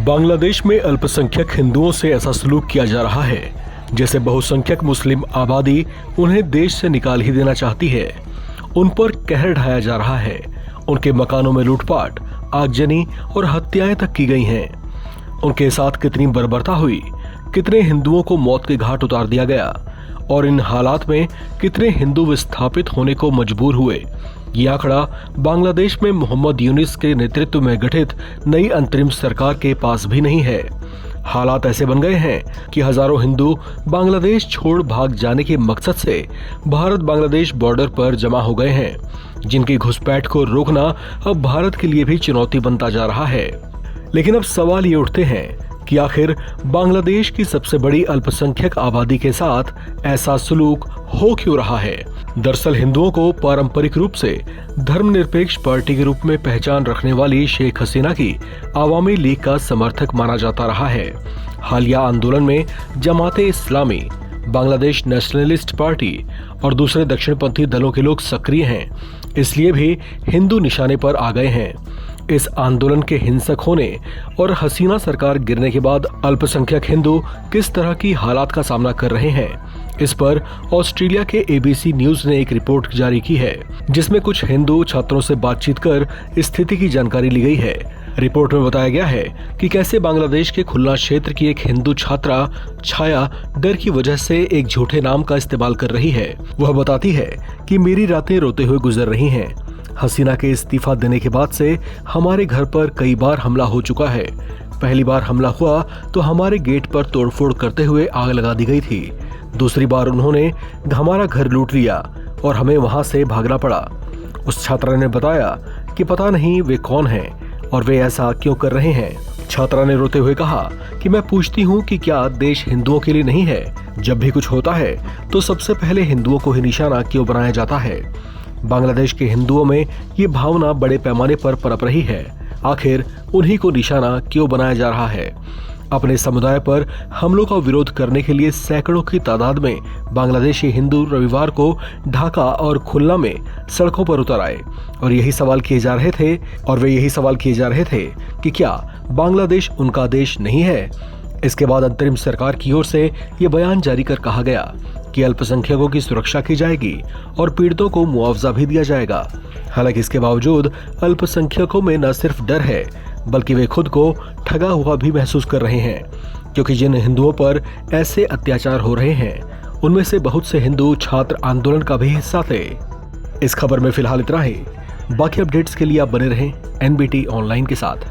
बांग्लादेश में अल्पसंख्यक हिंदुओं से ऐसा सलूक किया जा रहा है जैसे बहुसंख्यक मुस्लिम आबादी उन्हें देश से निकाल ही देना चाहती है। उन पर कहर ढाया जा रहा है। उनके मकानों में लूटपाट, आगजनी और हत्याएं तक की गई हैं। उनके साथ कितनी बर्बरता हुई, कितने हिंदुओं को मौत के घाट उतार दिया गया और इन हालात में कितने हिंदू विस्थापित होने को मजबूर हुए। ये आंकड़ा बांग्लादेश में मोहम्मद यूनिस के नेतृत्व में गठित नई अंतरिम सरकार के पास भी नहीं है। हालात ऐसे बन गए हैं कि हजारों हिंदू बांग्लादेश छोड़ भाग जाने के मकसद से भारत बांग्लादेश बॉर्डर पर जमा हो गए हैं, जिनकी घुसपैठ को रोकना अब भारत के लिए भी चुनौती बनता जा रहा है। लेकिन अब सवाल ये उठते हैं कि आखिर बांग्लादेश की सबसे बड़ी अल्पसंख्यक आबादी के साथ ऐसा सलूक हो क्यों रहा है। दरअसल हिंदुओं को पारंपरिक रूप से धर्मनिरपेक्ष पार्टी के रूप में पहचान रखने वाली शेख हसीना की आवामी लीग का समर्थक माना जाता रहा है। हालिया आंदोलन में जमाते इस्लामी, बांग्लादेश नेशनलिस्ट पार्टी और दूसरे दक्षिणपंथी दलों के लोग सक्रिय हैं, इसलिए भी हिंदू निशाने पर आ गए हैं। इस आंदोलन के हिंसक होने और हसीना सरकार गिरने के बाद अल्पसंख्यक हिंदू किस तरह की हालात का सामना कर रहे हैं, इस पर ऑस्ट्रेलिया के ABC न्यूज ने एक रिपोर्ट जारी की है, जिसमें कुछ हिंदू छात्रों से बातचीत कर स्थिति की जानकारी ली गई है। रिपोर्ट में बताया गया है कि कैसे बांग्लादेश के खुलना क्षेत्र की एक हिंदू छात्रा छाया डर की वजह से एक झूठे नाम का इस्तेमाल कर रही है। वह बताती है कि मेरी रातें रोते हुए गुजर रही हैं। हसीना के इस्तीफा देने के बाद से हमारे घर पर कई बार हमला हो चुका है। पहली बार हमला हुआ तो हमारे गेट पर तोड़फोड़ करते हुए आग लगा दी गई थी। दूसरी बार उन्होंने हमारा घर लूट लिया और हमें वहां से भागना पड़ा। उस छात्रा ने बताया कि पता नहीं वे कौन हैं और वे ऐसा क्यों कर रहे हैं। छात्रा ने रोते हुए कहा कि मैं पूछती हूँ कि क्या देश हिंदुओं के लिए नहीं है। जब भी कुछ होता है तो सबसे पहले हिंदुओं को ही निशाना क्यों बनाया जाता है। बांग्लादेश के हिंदुओं में ये भावना बड़े पैमाने पर पनप रही है। आखिर उन्हीं को निशाना क्यों बनाया जा रहा है। अपने समुदाय पर हमलों का विरोध करने के लिए सैकड़ों की तादाद में बांग्लादेशी हिंदू रविवार को ढाका और खुलना में सड़कों पर उतर आए और वे यही सवाल किए जा रहे थे कि क्या बांग्लादेश उनका देश नहीं है। इसके बाद अंतरिम सरकार की ओर से ये बयान जारी कर कहा गया कि अल्पसंख्यकों की सुरक्षा की जाएगी और पीड़ितों को मुआवजा भी दिया जाएगा। हालांकि इसके बावजूद अल्पसंख्यकों में न सिर्फ डर है बल्कि वे खुद को ठगा हुआ भी महसूस कर रहे हैं, क्योंकि जिन हिंदुओं पर ऐसे अत्याचार हो रहे हैं उनमें से बहुत से हिंदू छात्र आंदोलन का भी हिस्सा थे। इस खबर में फिलहाल इतना ही। बाकी अपडेट्स के लिए आप बने रहें NBT ऑनलाइन के साथ।